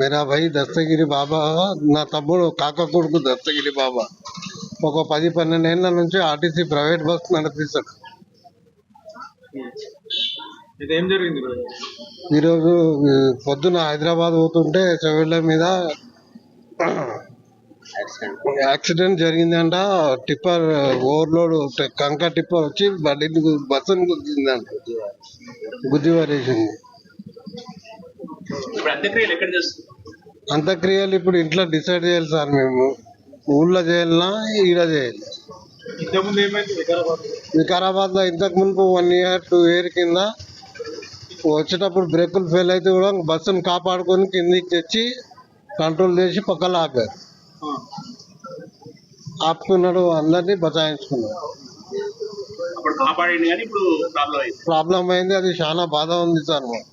मेरा भाई దస్తగిరి బాబా, నా తమ్ముడు కాక కొడుకు దస్తగిరి బాబా ఒక 10-12 ఏళ్ల నుంచి ఆర్టీసీ ప్రైవేట్ బస్ నడిపిస్తాడు. ఇదేం జరిగింది ఈరోజు? ఈరోజు పొద్దున హైదరాబాద్ పోతుంటే చెవిళ్ళ మీద యాక్సిడెంట్ జరిగిందంట. టిప్పర్ ఓవర్లోడ్ కంక టిప్పర్ వచ్చి బస్సును గుద్దిందంట, గుద్ది పడేసింది. ఇప్పుడు అంత్యక్రియలు ఎక్కడ చేస్తారు? అంత్యక్రియలు ఇప్పుడు ఇంట్లో డిసైడ్ చేయాలి సార్. మేము ఊళ్ళో చేయాలన్నా ఈడ చేయాలి. ఇంతకుముందు ఏమైంది వికారాబాద్ లో ఇంతకు ముందు 1 year 2 year కింద వచ్చేటప్పుడు బ్రేకులు ఫెయిల్ అయితే కూడా బస్సును కాపాడుకొని కిందికి తెచ్చి కంట్రోల్ చేసి పక్కన ఆపారు. ఆపుకున్నాడు, అందరినీ బచాయించుకున్నాడు. అప్పుడు కాపాడండి కానీ ఇప్పుడు ప్రాబ్లం అయింది. అది చాలా బాధ ఉంది సార్ మాకు.